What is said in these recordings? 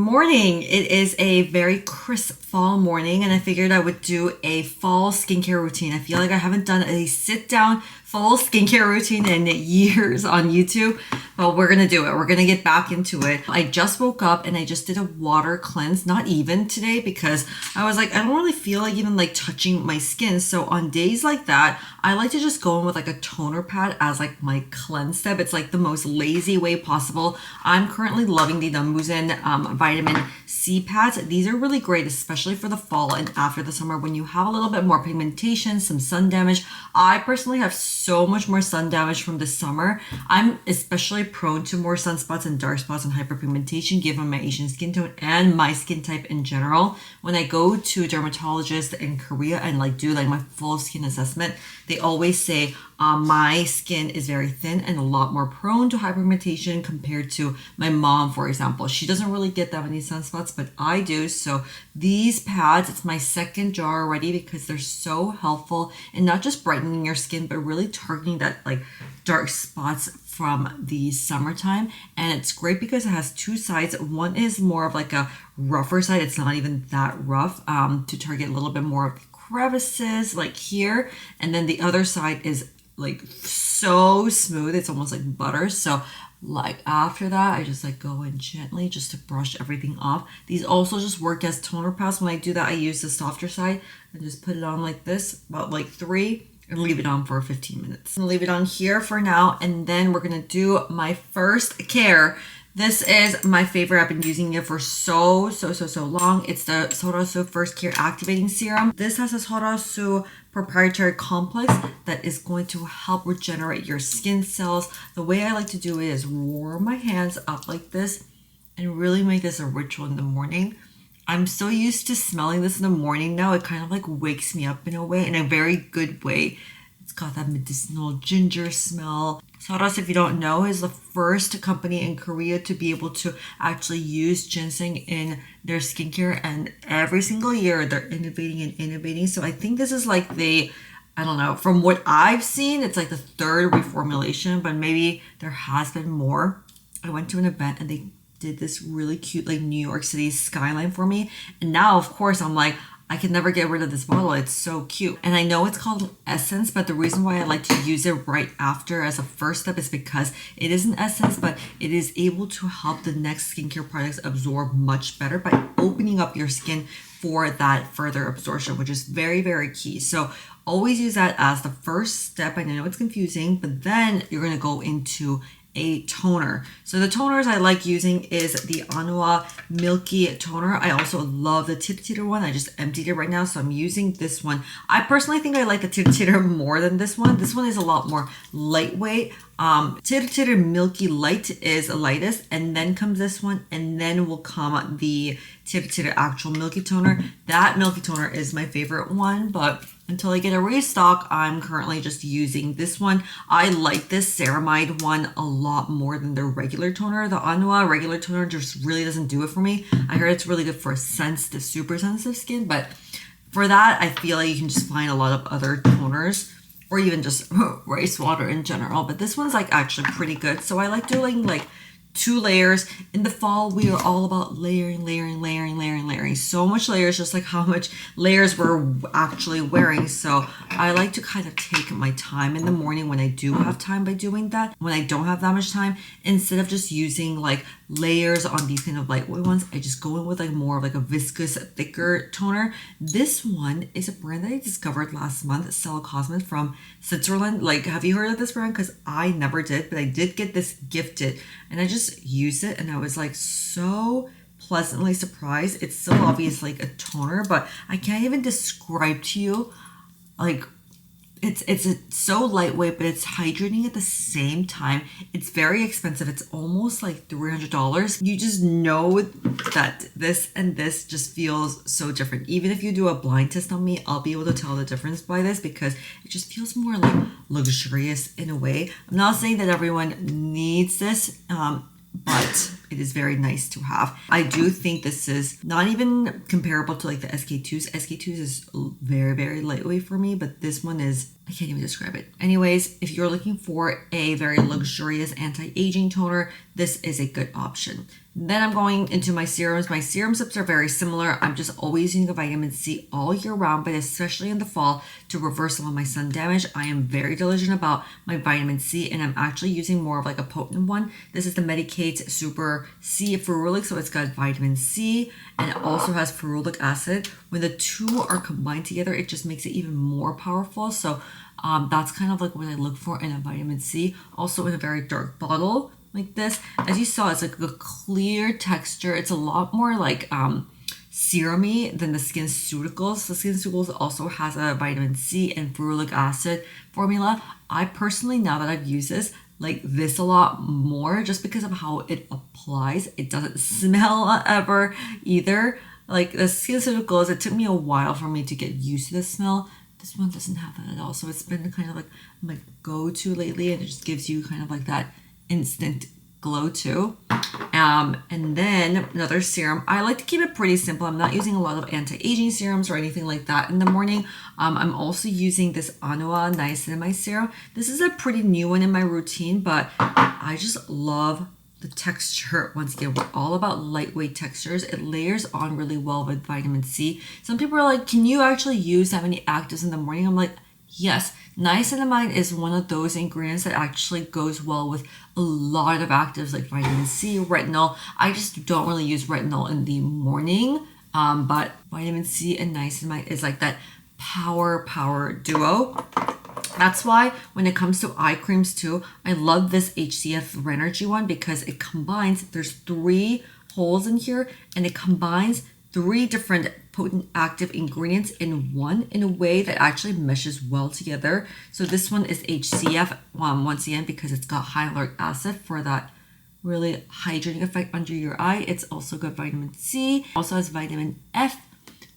morning. It is a very crisp fall morning, and I figured I would do a fall skincare routine. I feel like I haven't done a sit down fall skincare routine in years on YouTube, but we're gonna do it. We're gonna get back into it. I just woke up and I just did a water cleanse, not even today, because I was like, I don't really feel like even like touching my skin. So on days like that, I like to just go in with like a toner pad as like my cleanse step. It's like the most lazy way possible. I'm currently loving the Numbuzen vitamin C pads. These are really great, especially for the fall and after the summer when you have a little bit more pigmentation, some sun damage. I personally have so much more sun damage from the summer. I'm especially prone to more sunspots and dark spots and hyperpigmentation given my Asian skin tone and my skin type in general. When I go to a dermatologist in Korea and like do like my full skin assessment, they always say my skin is very thin and a lot more prone to hyperpigmentation compared to my mom, for example. She doesn't really get that many sunspots, but I do. So these pads, it's my second jar already because they're so helpful in not just brightening your skin, but really targeting that like dark spots from the summertime. And it's great because it has two sides. One is more of like a rougher side. It's not even that rough to target a little bit more of the crevices like here. And then the other side is like so smooth, it's almost like butter. So like after that, I just like go in gently just to brush everything off. These also just work as toner pads. When I do that, I use the softer side and just put it on like this, about like 3, and leave it on for 15 minutes. I'm gonna leave it on here for now, and then we're gonna do my first care. This is my favorite. I've been using it for so long. It's the Sulwhasoo First Care Activating Serum. This has a Sulwhasoo proprietary complex that is going to help regenerate your skin cells. The way I like to do it is warm my hands up like this and really make this a ritual in the morning. I'm so used to smelling this in the morning now. It kind of like wakes me up in a way, in a very good way. It's got that medicinal ginger smell. Sulwhasoo, if you don't know, is the first company in Korea to be able to actually use ginseng in their skincare, and every single year they're innovating and innovating. So I think this is like I don't know, from what I've seen, it's like the third reformulation, but maybe there has been more. I went to an event and they did this really cute like New York City skyline for me, and now of course I'm like, I can never get rid of this bottle. It's so cute. And I know it's called Essence, but the reason why I like to use it right after as a first step is because it is an essence, but it is able to help the next skincare products absorb much better by opening up your skin for that further absorption, which is very, very key. So always use that as the first step. And I know it's confusing, but then you're gonna go into a toner. So the toners I like using is the Anua Milky Toner. I also love the Titter Titter one. I just emptied it right now, so I'm using this one. I personally think I like the Titter Titter more than this one. This one is a lot more lightweight. Titter Titter Milky Light is the lightest, and then comes this one, and then will come the Titter Titter actual Milky Toner. That Milky Toner is my favorite one, but until I get a restock, I'm currently just using this one. I like this ceramide one a lot more than the regular toner. The Anua regular toner just really doesn't do it for me. I heard it's really good for sensitive, super sensitive skin, but for that, I feel like you can just find a lot of other toners, or even just rice water in general. But this one's like actually pretty good. So I like doing like 2 layers. In the fall, we are all about layering. So much layers, just like how much layers we're actually wearing. So I like to kind of take my time in the morning when I do have time by doing that. When I don't have that much time, instead of just using like layers on these kind of lightweight ones, I just go in with like more of like a viscous, thicker toner. This one is a brand that I discovered last month, Cell Cosmet from Switzerland. Like, have you heard of this brand? Because I never did, but I did get this gifted, and I just used it, and I was like so pleasantly surprised. It's so obvious like a toner, but I can't even describe to you like it's so lightweight, but it's hydrating at the same time. It's very expensive. It's almost like $300. You just know that this and this just feels so different. Even if you do a blind test on me, I'll be able to tell the difference by this because it just feels more like luxurious in a way. I'm not saying that everyone needs this, but it is very nice to have. I do think this is not even comparable to like the SK2s. SK2s is very, very lightweight for me, but this one is I can't even describe it. Anyways, if you're looking for a very luxurious anti-aging toner, this is a good option. Then I'm going into my serums. My serum sips are very similar. I'm just always using a vitamin C all year round, but especially in the fall to reverse some of my sun damage. I am very diligent about my vitamin C, and I'm actually using more of like a potent one. This is the Medicate Super C Ferulic, so it's got vitamin C and it also has ferulic acid. When the two are combined together, it just makes it even more powerful. So that's kind of like what I look for in a vitamin C. Also in a very dark bottle like this. As you saw, it's like a clear texture. It's a lot more like serum-y than the SkinCeuticals. The SkinCeuticals also has a vitamin C and ferulic acid formula. I personally, now that I've used this, like this a lot more just because of how it applies. It doesn't smell ever either. Like the SkinCeuticals, it took me a while for me to get used to the smell. This one doesn't have that at all. So it's been kind of like my go-to lately, and it just gives you kind of like that instant glow too. And then another serum. I like to keep it pretty simple. I'm not using a lot of anti-aging serums or anything like that in the morning. I'm also using this Anua Niacinamide serum. This is a pretty new one in my routine, but I just love the texture. Once again, we're all about lightweight textures. It layers on really well with vitamin C. Some people are like, can you actually use that many actives in the morning? I'm like, yes. Niacinamide is one of those ingredients that actually goes well with a lot of actives like vitamin C, retinol. I just don't really use retinol in the morning, but vitamin C and niacinamide is like that power duo. That's why when it comes to eye creams too, I love this HCF Renergy one because it combines, there's 3 holes in here, and it combines 3 different potent active ingredients in one in a way that actually meshes well together. So this one is HCF once again because it's got hyaluronic acid for that really hydrating effect under your eye. It's also got vitamin C, also has vitamin F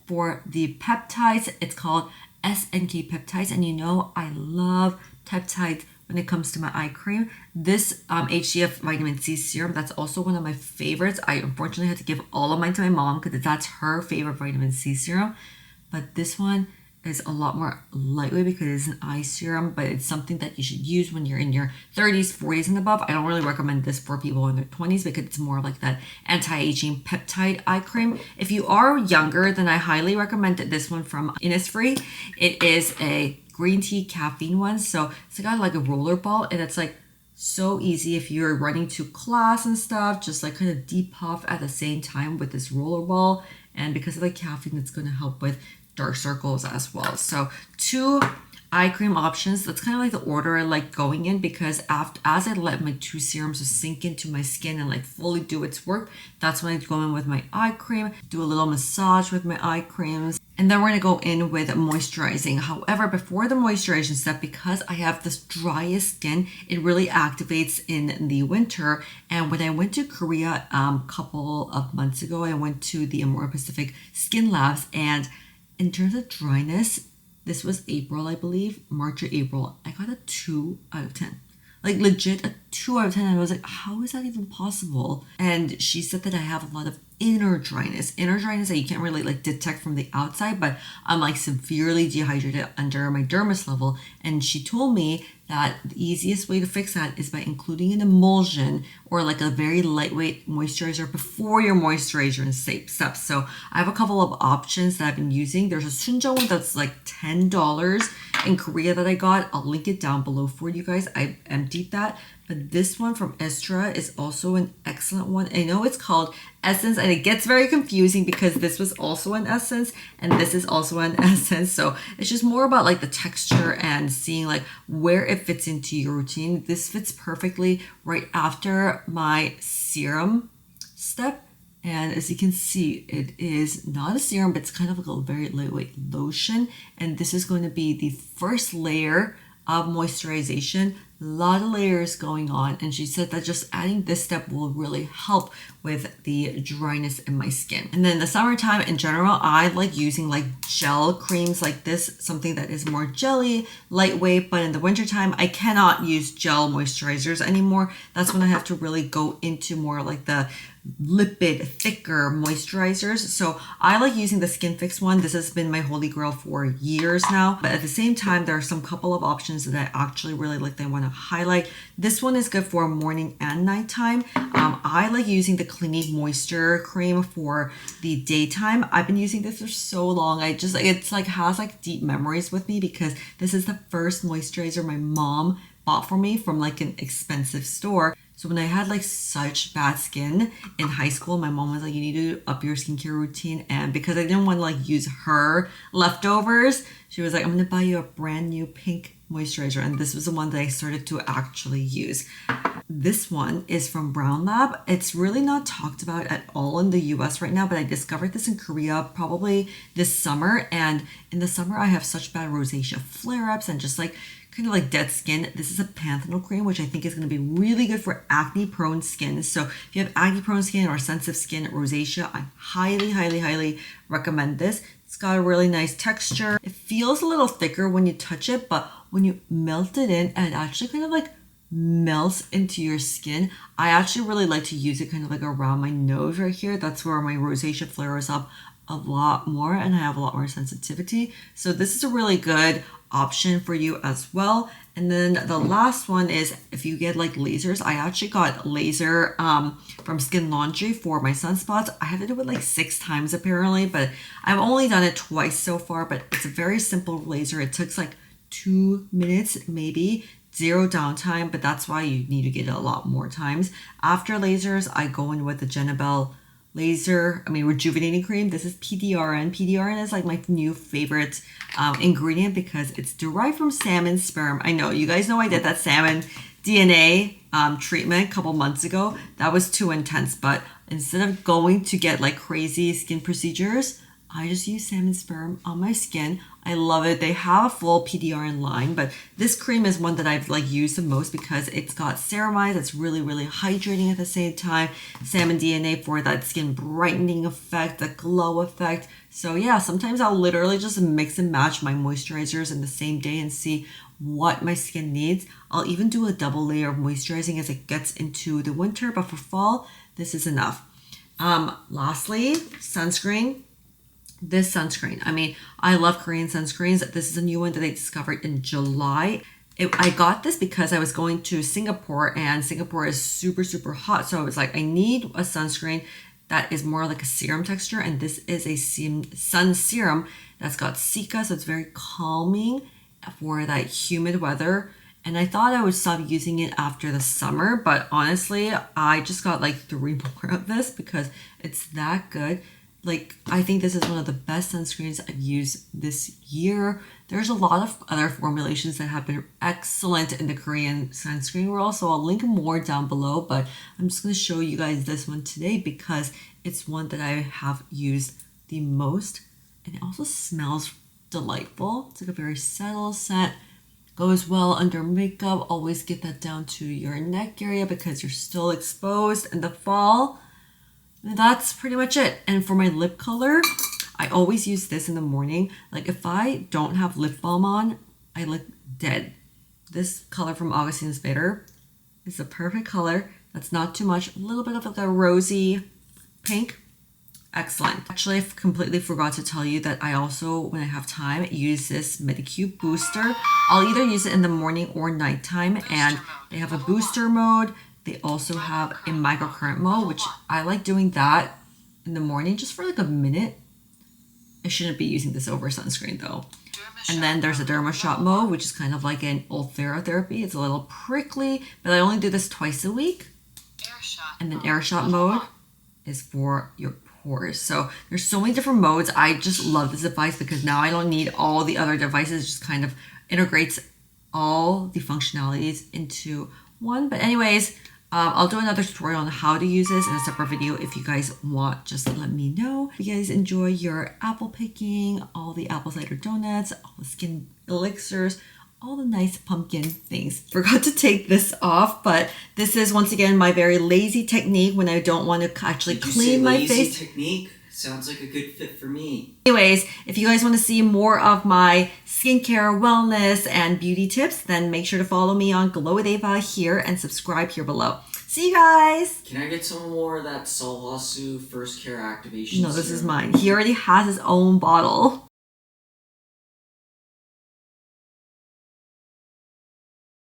for the peptides. It's called SNK peptides, and you know I love peptides when it comes to my eye cream. This HCF vitamin C serum, that's also one of my favorites. I unfortunately had to give all of mine to my mom because that's her favorite vitamin C serum. But this one is a lot more lightweight because it's an eye serum, but it's something that you should use when you're in your 30s, 40s and above. I don't really recommend this for people in their 20s because it's more like that anti-aging peptide eye cream. If you are younger, then I highly recommend this one from Innisfree. It is a green tea caffeine one, so it's got like a roller ball, and it's like so easy if you're running to class and stuff, just like kind of depuff at the same time with this roller ball. And because of the caffeine, it's going to help with dark circles as well. So 2 eye cream options. That's kind of like the order I like going in, because as I let my 2 serums sink into my skin and like fully do its work, that's when I go in with my eye cream, do a little massage with my eye creams, and then we're going to go in with moisturizing. However, before the moisturization step, because I have this driest skin, it really activates in the winter. And when I went to Korea a couple of months ago, I went to the Amore Pacific Skin Labs, and in terms of dryness, this was April, I believe, March or April, I got a 2 out of 10. Like legit a 2 out of 10. And I was like, how is that even possible? And she said that I have a lot of inner dryness that you can't really like detect from the outside, but I'm like severely dehydrated under my dermis level. And she told me that the easiest way to fix that is by including an emulsion or like a very lightweight moisturizer before your moisturization steps. So I have a couple of options that I've been using. There's a Sunja one that's like $10 in Korea that I got. I'll link it down below for you guys. I emptied that. But this one from Estra is also an excellent one. I know it's called Essence, and it gets very confusing because this was also an Essence and this is also an Essence. So it's just more about like the texture and seeing like where it fits into your routine. This fits perfectly right after my serum step. And as you can see, it is not a serum, but it's kind of like a very lightweight lotion. And this is going to be the first layer of moisturization. A lot of layers going on, and she said that just adding this step will really help with the dryness in my skin. And then in the summertime in general, I like using like gel creams like this, something that is more jelly, lightweight. But in the wintertime, I cannot use gel moisturizers anymore. That's when I have to really go into more like the lipid, thicker moisturizers. So I like using the Skin Fix one. This has been my holy grail for years now. But at the same time, there are some couple of options that I actually really like that I want to highlight. This one is good for morning and nighttime. I like using the Clinique Moisture Cream for the daytime. I've been using this for so long. It's like has like deep memories with me because this is the first moisturizer my mom bought for me from like an expensive store. So when I had like such bad skin in high school, my mom was like, you need to up your skincare routine. And because I didn't want to like use her leftovers, she was like, I'm going to buy you a brand new pink moisturizer. And this was the one that I started to actually use. This one is from Brown Lab. It's really not talked about at all in the US right now, but I discovered this in Korea probably this summer. And in the summer, I have such bad rosacea flare-ups and just like kind of like dead skin. This is a panthenol cream, which I think is going to be really good for acne prone skin. So if you have acne prone skin or sensitive skin, rosacea, I highly, highly, highly recommend this. It's got a really nice texture. It feels a little thicker when you touch it, but when you melt it in and it actually kind of like melts into your skin. I actually really like to use it kind of like around my nose right here. That's where my rosacea flares up a lot more and I have a lot more sensitivity. So this is a really good option for you as well. And then the last one is if you get like lasers. I actually got laser from Skin Laundry for my sunspots. I have to do it like 6 times apparently, but I've only done it twice so far, but it's a very simple laser. It takes like 2 minutes maybe, 0 downtime, but that's why you need to get it a lot more times. After lasers, I go in with the Genabel rejuvenating cream. This is PDRN. PDRN is like my new favorite ingredient because it's derived from salmon sperm. I know, you guys know I did that salmon DNA treatment a couple months ago. That was too intense, but instead of going to get like crazy skin procedures, I just use salmon sperm on my skin. I love it. They have a full PDRN line, but this cream is one that I've like used the most because it's got ceramide. It's really, really hydrating at the same time. Salmon DNA for that skin brightening effect, the glow effect. So yeah, sometimes I'll literally just mix and match my moisturizers in the same day and see what my skin needs. I'll even do a double layer of moisturizing as it gets into the winter, but for fall, this is enough. Lastly, sunscreen. This sunscreen, I love Korean sunscreens. This is a new one that I discovered in July. I got this because I was going to Singapore and Singapore is super, super hot. So I was like, I need a sunscreen that is more like a serum texture. And this is a sun serum that's got cica. So it's very calming for that humid weather. And I thought I would stop using it after the summer, but honestly, I just got like 3 more of this because it's that good. Like, I think this is one of the best sunscreens I've used this year. There's a lot of other formulations that have been excellent in the Korean sunscreen world, so I'll link more down below, but I'm just going to show you guys this one today because it's one that I have used the most, and it also smells delightful. It's like a very subtle scent. Goes well under makeup. Always get that down to your neck area because you're still exposed in the fall. That's pretty much it. And for my lip color, I always use this in the morning. Like if I don't have lip balm on, I look dead. This color from Augustine's Bitter is the perfect color. That's not too much. A little bit of like a rosy pink. Excellent. Actually, I completely forgot to tell you that I also, when I have time, use this Medicube booster. I'll either use it in the morning or nighttime, and they have a booster mode. They also have a microcurrent mode, which I like doing that in the morning just for like a minute. I shouldn't be using this over sunscreen though. And then there's a Derma Shot mode, which is kind of like an ultherotherapy. It's a little prickly, but I only do this twice a week. And then Air Shot mode is for your pores. So there's so many different modes. I just love this device because now I don't need all the other devices. It just kind of integrates all the functionalities into one. But anyways, I'll do another tutorial on how to use this in a separate video. If you guys want, just let me know. If you guys enjoy your apple picking, all the apple cider donuts, all the skin elixirs, all the nice pumpkin things. Forgot to take this off, but this is once again my very lazy technique when I don't want to actually clean my face. Technique? Sounds like a good fit for me. Anyways, if you guys want to see more of my skincare, wellness, and beauty tips, then make sure to follow me on Glow with Ava here and subscribe here below. See you guys! Can I get some more of that Sulwhasoo First Care Activation No, this serum? is mine. He already has his own bottle.